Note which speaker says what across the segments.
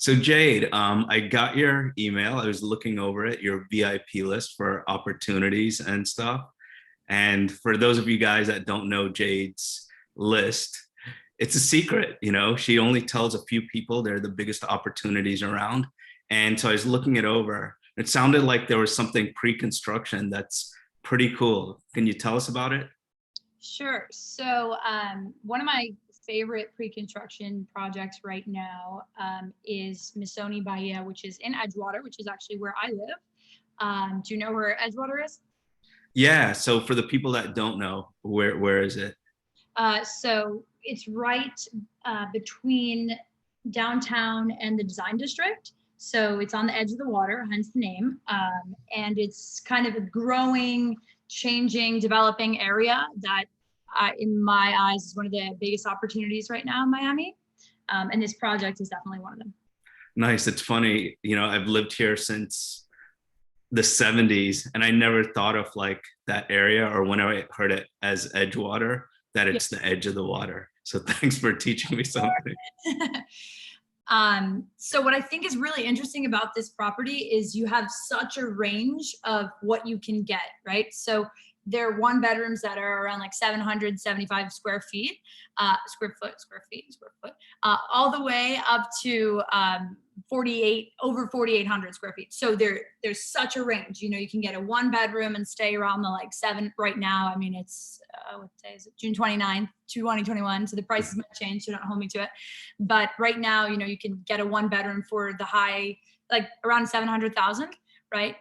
Speaker 1: So Jade, I got your email. I was looking over it, your VIP list for opportunities and stuff. And for those of you guys that don't know Jade's list, it's a secret, you know. She only tells a few people they're the biggest opportunities around. And so I was looking it over. It sounded like there was something pre-construction that's pretty cool. Can you tell us about it?
Speaker 2: Sure. So one of my favorite pre-construction projects right now is Missoni Baia, which is in Edgewater, which is actually where I live. Do you know where Edgewater is?
Speaker 1: Yeah. So for the people that don't know, where is it?
Speaker 2: So it's right between downtown and the design district. So it's on the edge of the water, hence the name. And it's kind of a growing, changing, developing area that, in my eyes, is one of the biggest opportunities right now in Miami. And this project is definitely one of them.
Speaker 1: Nice. It's funny, you know, I've lived here since the 70s and I never thought of like that area or when I heard it as Edgewater, that
Speaker 2: Yeah.
Speaker 1: it's the edge of the water. So thanks for teaching me something.
Speaker 2: So what I think is really interesting about this property is you have such a range of what you can get, right? So there are one bedrooms that are around like 775 square feet, square foot, all the way up to 4,800 square feet. So there's such a range. You know, you can get a one bedroom and stay around the like seven right now. I mean, it's what day is it? June 29th, 2021. So the prices might change, so don't hold me to it. But right now, you know, you can get a one bedroom for the high, like around 700,000, right?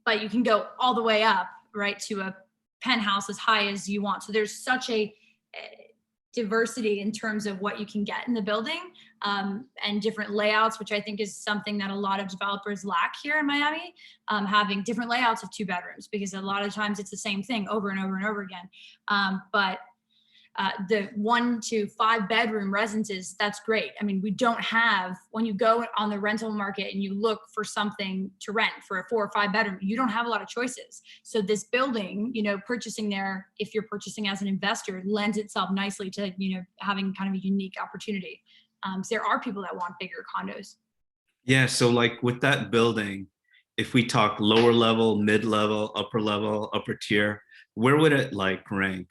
Speaker 2: But you can go all the way up, right, to a penthouse as high as you want. So there's such a diversity in terms of what you can get in the building, and different layouts, which I think is something that a lot of developers lack here in Miami, having different layouts of two bedrooms, because a lot of times it's the same thing over and over and over again. But the 1 to 5 bedroom residences, that's great. I mean, we don't have, when you go on the rental market and you look for something to rent for a 4 or 5 bedroom, you don't have a lot of choices. So this building, you know, purchasing there, if you're purchasing as an investor, lends itself nicely to, you know, having kind of a unique opportunity. So there are people that want bigger condos.
Speaker 1: Yeah. So like with that building, if we talk lower level, mid-level, upper tier, where would it like rank?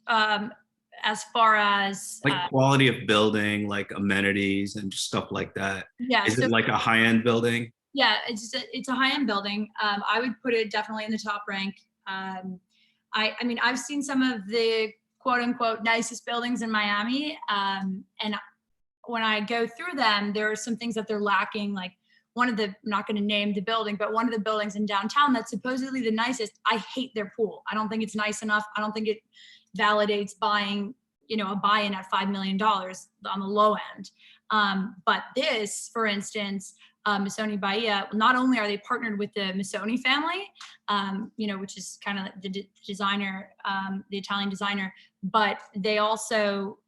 Speaker 2: As far as
Speaker 1: Like quality of building, like amenities and just stuff like that.
Speaker 2: yeah,
Speaker 1: Is
Speaker 2: so
Speaker 1: it like a high-end building?
Speaker 2: yeah, it's a high-end building. I would put it definitely in the top rank. I mean, I've seen some of the quote unquote nicest buildings in Miami, and when I go through them, there are some things that they're lacking. Like one of the, I'm not going to name the building, but one of the buildings in downtown that's supposedly the nicest, I hate their pool. I don't think it's nice enough. I don't think it validates buying, you know, a buy-in at $5 million on the low end. But this, for instance, Missoni Baia, not only are they partnered with the Missoni family, you know, which is kind of the designer, the Italian designer, but they also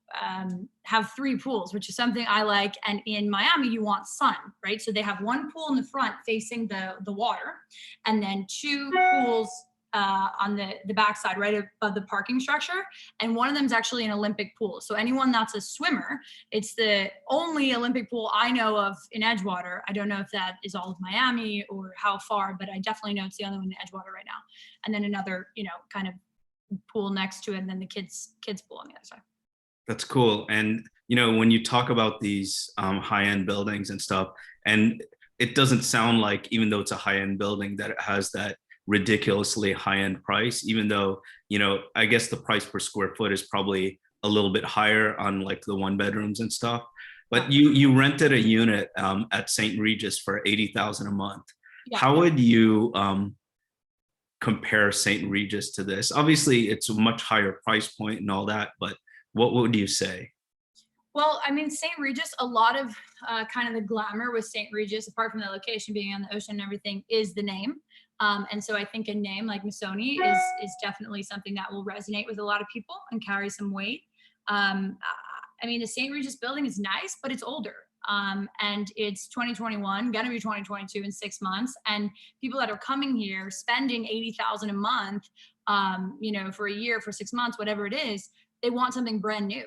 Speaker 2: have 3 pools, which is something I like. And in Miami, you want sun, right? So they have one pool in the front facing the water, and then 2 pools on the backside, right above the parking structure. And one of them is actually an Olympic pool. So anyone that's a swimmer, it's the only Olympic pool I know of in Edgewater. I don't know if that is all of Miami or how far, but I definitely know it's the only one in Edgewater right now. And then another, you know, kind of pool next to it, and then the kids pool on the other side.
Speaker 1: That's cool. And you know, when you talk about these high-end buildings and stuff, and it doesn't sound like, even though it's a high-end building, that it has that ridiculously high-end price, even though, you know, I guess the price per square foot is probably a little bit higher on like the one bedrooms and stuff. But you rented a unit at St. Regis for 80,000 a month.
Speaker 2: Yeah.
Speaker 1: How would you compare St. Regis to this? Obviously, it's a much higher price point and all that, but what would you say?
Speaker 2: Well, I mean, St. Regis, a lot of kind of the glamour with St. Regis, apart from the location being on the ocean and everything, is the name. And so I think a name like Missoni is definitely something that will resonate with a lot of people and carry some weight. I mean, the St. Regis building is nice, but it's older. And it's 2021, gonna be 2022 in 6 months. And people that are coming here spending 80,000 a month, you know, for a year, for 6 months, whatever it is, they want something brand new.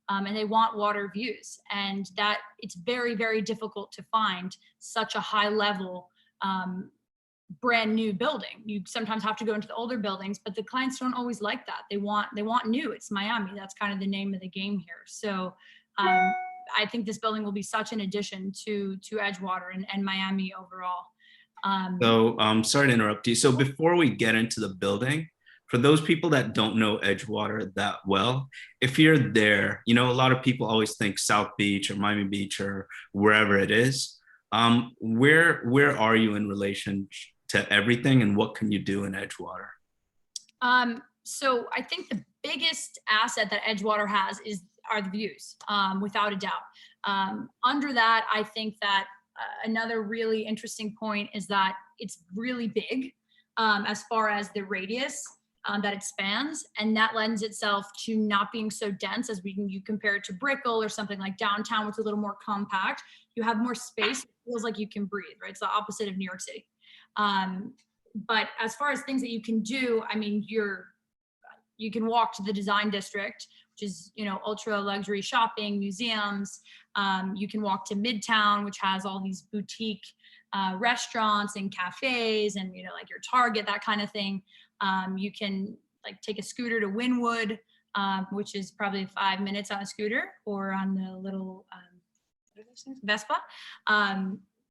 Speaker 2: and they want water views, and that it's very, very difficult to find such a high level brand new building. You sometimes have to go into the older buildings, but the clients don't always like that. They want new. It's Miami. That's kind of the name of the game here. So I think this building will be such an addition to Edgewater and Miami overall.
Speaker 1: So sorry to interrupt you. So before we get into the building, for those people that don't know Edgewater that well, if you're there, you know, a lot of people always think South Beach or Miami Beach or wherever it is. Where are you in relation to everything, and what can you do in Edgewater?
Speaker 2: So I think the biggest asset that Edgewater has are the views, without a doubt. Under that, I think that another really interesting point is that it's really big as far as the radius that it spans, and that lends itself to not being so dense as you compare it to Brickell or something like downtown, which is a little more compact. You have more space. It feels like you can breathe, right? It's the opposite of New York City. But as far as things that you can do, I mean, you can walk to the design district, which is, you know, ultra luxury shopping, museums. You can walk to Midtown, which has all these boutique restaurants and cafes and, you know, like your Target, that kind of thing. You can like take a scooter to Wynwood, which is probably 5 minutes on a scooter or on the little what are those things? Vespa.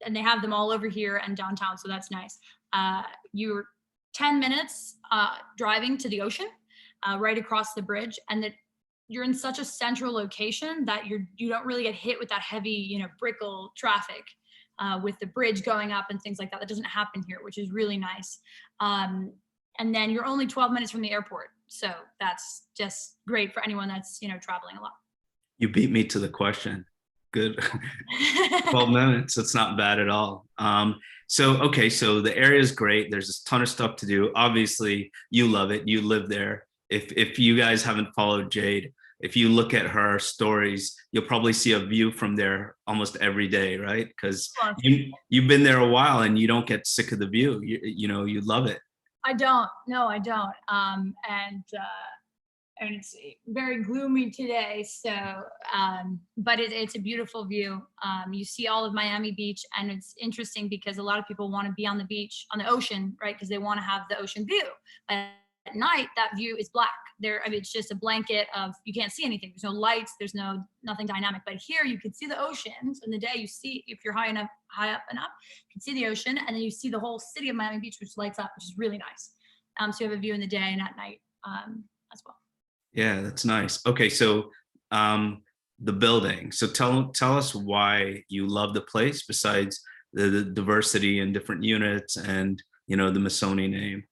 Speaker 2: And they have them all over here and downtown, so that's nice. You're 10 minutes driving to the ocean, right across the bridge, and that you're in such a central location that you don't really get hit with that heavy, you know, Brickell traffic with the bridge going up and things like that. That doesn't happen here, which is really nice. And then you're only 12 minutes from the airport, so that's just great for anyone that's, you know, traveling a lot.
Speaker 1: You beat me to the question. Good. 12 minutes. It's not bad at all. Okay, so the area is great. There's a ton of stuff to do. Obviously, you love it. You live there. If you guys haven't followed Jade, if you look at her stories, you'll probably see a view from there almost every day, right? Because you've been there a while and you don't get sick of the view. You know, you love it.
Speaker 2: I don't. No, I don't. And it's very gloomy today. So, but it's a beautiful view. You see all of Miami Beach, and it's interesting because a lot of people want to be on the beach, on the ocean, right? Because they want to have the ocean view. But at night, that view is black. I mean, it's just a blanket of, you can't see anything. There's no lights. There's nothing dynamic. But here, you can see the ocean. So in the day, you see, if you're high up enough, you can see the ocean, and then you see the whole city of Miami Beach, which lights up, which is really nice. So you have a view in the day and at night as well.
Speaker 1: Yeah, that's nice. Okay, so the building. So tell us why you love the place besides the diversity and different units and, you know, the Missoni name.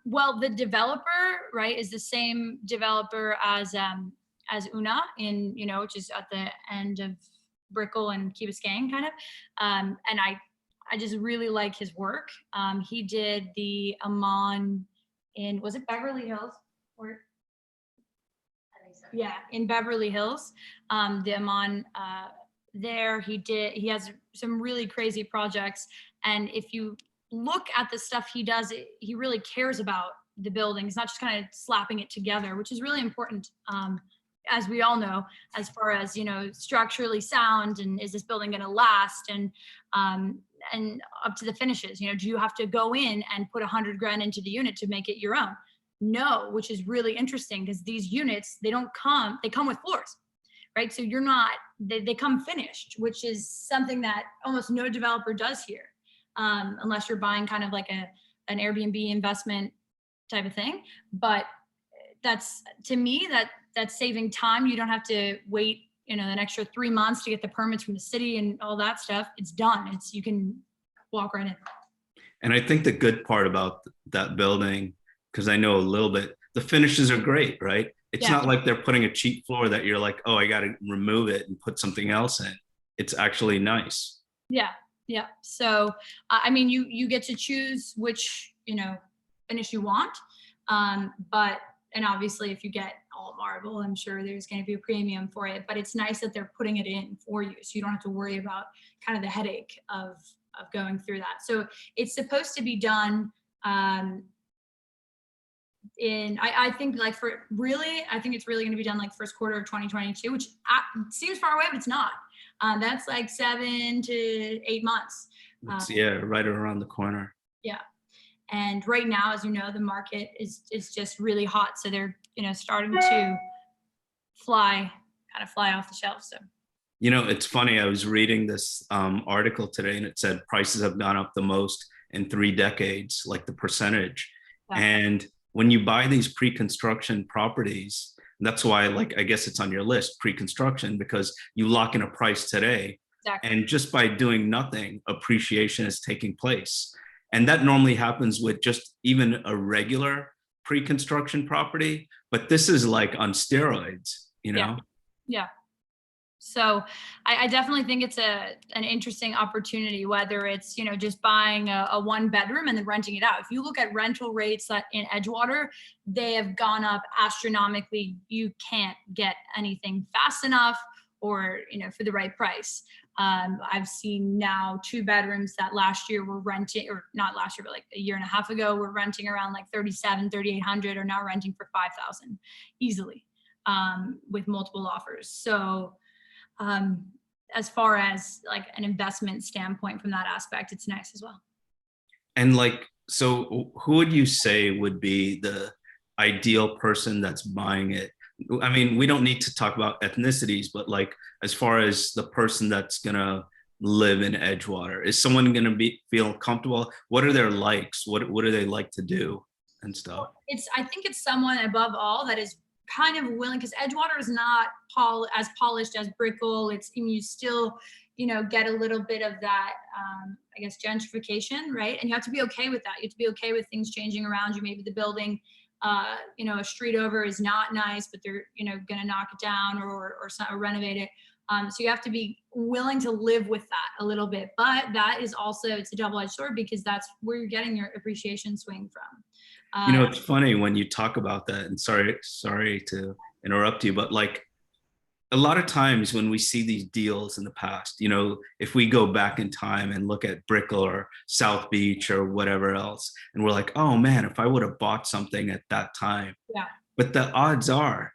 Speaker 2: Well, the developer, right, is the same developer as Una in, you know, which is at the end of Brickell and Key Biscayne kind of. And I just really like his work. He did the Amman in, was it Beverly Hills? Or yeah, in Beverly Hills, the Amman there. He has some really crazy projects, and if you look at the stuff he does, he really cares about the building. He's not just kind of slapping it together, which is really important, as we all know, as far as, you know, structurally sound and is this building going to last, and up to the finishes. You know, do you have to go in and put $100 grand into the unit to make it your own? No, which is really interesting because these units, they come with floors, right? So they come finished, which is something that almost no developer does here. Unless you're buying kind of like an Airbnb investment type of thing. But that's, to me, that's saving time. You don't have to wait, you know, an extra 3 months to get the permits from the city and all that stuff. It's done. You can walk right in.
Speaker 1: And I think the good part about that building, because I know a little bit, the finishes are great, right? It's not like they're putting a cheap floor that you're like, oh, I got to remove it and put something else in. It's actually nice.
Speaker 2: Yeah. Yeah. So, I mean, you get to choose which, you know, finish you want. And obviously if you get all marble, I'm sure there's going to be a premium for it, but it's nice that they're putting it in for you. So you don't have to worry about kind of the headache of going through that. So it's supposed to be done, I think like I think it's really going to be done like first quarter of 2022, which seems far away, but it's not. That's like 7 to 8 months.
Speaker 1: It's, yeah, right around the corner.
Speaker 2: Yeah. And right now, as you know, the market is just really hot. So they're, starting to fly off the shelf. So,
Speaker 1: It's funny. I was reading this article today, and it said prices have gone up the most in 3 decades, like the percentage.
Speaker 2: yeah.
Speaker 1: And when you buy these pre-construction properties, that's why, like, I guess it's on your list, pre-construction, because you lock in a price today.
Speaker 2: Exactly.
Speaker 1: And just by doing nothing, appreciation is taking place. And that normally happens with just even a regular pre-construction property, but this is like on steroids,
Speaker 2: Yeah. Yeah. So I definitely think it's an interesting opportunity, whether it's, just buying a 1 bedroom and then renting it out. If you look at rental rates in Edgewater, they have gone up astronomically. You can't get anything fast enough or, for the right price. I've seen now 2 bedrooms that last year were renting, or not last year, but like a year and a half ago, were renting around like 3,800 are now renting for 5,000 easily, with multiple offers. So, as far as like an investment standpoint from that aspect, it's nice as well.
Speaker 1: And like, so who would you say would be the ideal person that's buying it? I mean, we don't need to talk about ethnicities, but like, as far as the person that's gonna live in Edgewater, is someone gonna feel comfortable? What are their likes? What do they like to do and stuff?
Speaker 2: I think it's someone above all that is kind of willing, because Edgewater is not as polished as Brickell. You still, get a little bit of that, I guess, gentrification, right? And you have to be okay with that. You have to be okay with things changing around you. Maybe the building, a street over is not nice, but they're, going to knock it down or renovate it. So you have to be willing to live with that a little bit. But that is also, it's a double-edged sword, because that's where you're getting your appreciation swing from.
Speaker 1: It's funny when you talk about that, and sorry to interrupt you, but like, a lot of times when we see these deals in the past, if we go back in time and look at Brickell or South Beach or whatever else, and we're like, oh man, if I would have bought something at that time.
Speaker 2: Yeah.
Speaker 1: But the odds are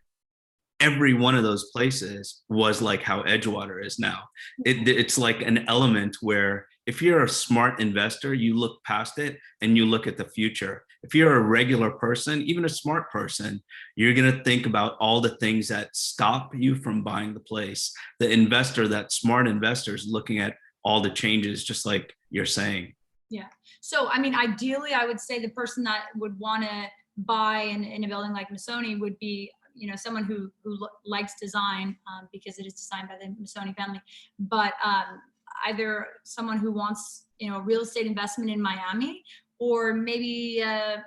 Speaker 1: every one of those places was like how Edgewater is now. It's like an element where if you're a smart investor, you look past it and you look at the future. If you're a regular person, even a smart person, you're going to think about all the things that stop you from buying the place. The investor, that smart investor, is looking at all the changes, just like you're saying.
Speaker 2: Yeah. So, I mean, ideally, I would say the person that would want to buy in a building like Missoni would be, someone who likes design, because it is designed by the Missoni family, but either someone who wants, a real estate investment in Miami, or maybe a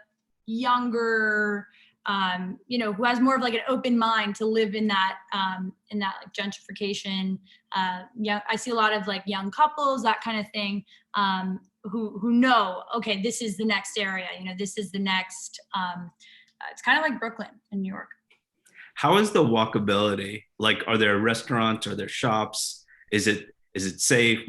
Speaker 2: younger, who has more of like an open mind to live in that like gentrification. Yeah, I see a lot of like young couples, that kind of thing, who know, okay, this is the next area, this is the next, it's kind of like Brooklyn in New York.
Speaker 1: How is the walkability? Like, are there restaurants? Are there shops? Is it safe?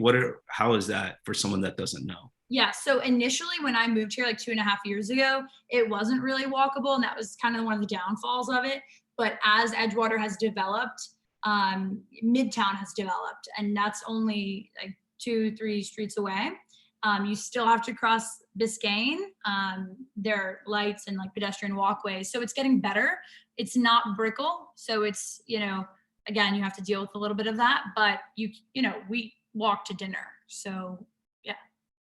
Speaker 1: How is that for someone that doesn't know?
Speaker 2: Yeah. So initially when I moved here like 2.5 years ago, it wasn't really walkable. And that was kind of one of the downfalls of it. But as Edgewater has developed, Midtown has developed, and that's only like 2-3 streets away. You still have to cross Biscayne. There are lights and like pedestrian walkways. So it's getting better. It's not Brickell. So it's, again, you have to deal with a little bit of that, but we walk to dinner. So yeah.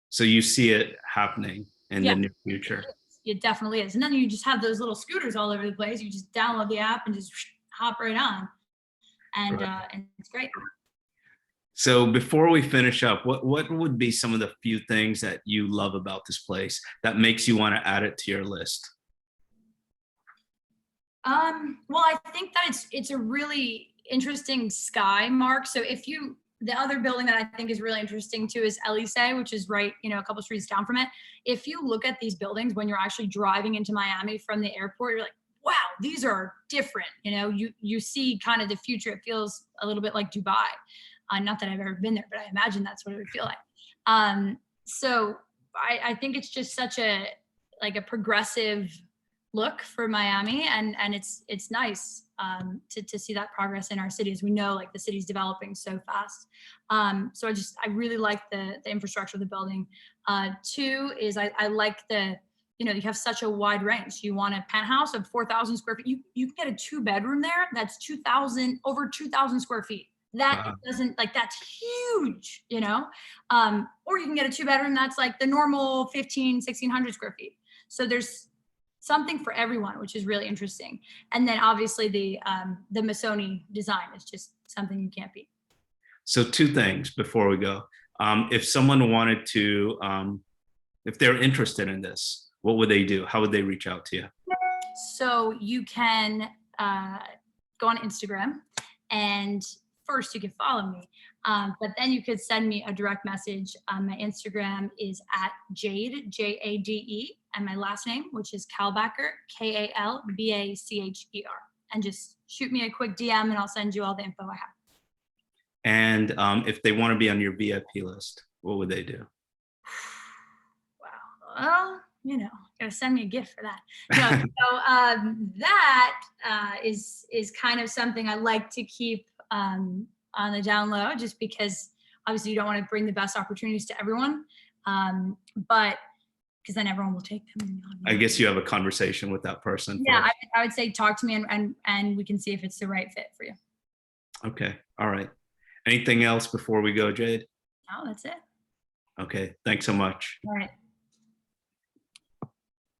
Speaker 1: So you see it happening in the near future.
Speaker 2: It definitely is. And then you just have those little scooters all over the place. You just download the app and just hop right on. And,
Speaker 1: right.
Speaker 2: And it's great.
Speaker 1: So before we finish up, what would be some of the few things that you love about this place that makes you want to add it to your list?
Speaker 2: Well, I think that it's a really interesting sky, Mark. So the other building that I think is really interesting too is Elysee, which is right, a couple streets down from it. If you look at these buildings when you're actually driving into Miami from the airport, you're like, wow, these are different. You see kind of the future. It feels a little bit like Dubai. Not that I've ever been there, but I imagine that's what it would feel like. So I think it's just such a progressive look for Miami, and it's nice to see that progress in our cities. We know like the city's developing so fast. So I really like the infrastructure of the building. Two is I like you have such a wide range. You want a penthouse of 4,000 square feet. You can get a 2-bedroom there. That's over 2,000 square feet. That
Speaker 1: Wow.
Speaker 2: doesn't that's huge, or you can get a 2-bedroom that's like the normal 1,600 square feet. So there's something for everyone, which is really interesting. And then obviously the Missoni design is just something you can't beat.
Speaker 1: So 2 things before we go. If someone wanted to, if they're interested in this, what would they do? How would they reach out to you?
Speaker 2: So you can go on Instagram, and first you can follow me, but then you could send me a direct message. My Instagram is at Jade, Jade, and my last name, which is Kalbacher, Kalbacher, and just shoot me a quick DM and I'll send you all the info I have.
Speaker 1: And if they want to be on your VIP list, what would they do?
Speaker 2: Wow. Well, gotta send me a gift for that. No, so that is kind of something I like to keep on the down low, just because obviously you don't want to bring the best opportunities to everyone, but because then everyone will take them.
Speaker 1: I guess you have a conversation with that person.
Speaker 2: Yeah, I would say talk to me, and we can see if it's the right fit for you.
Speaker 1: Okay. All right. Anything else before we go, Jade?
Speaker 2: Oh, that's it.
Speaker 1: Okay. Thanks so much.
Speaker 2: All right.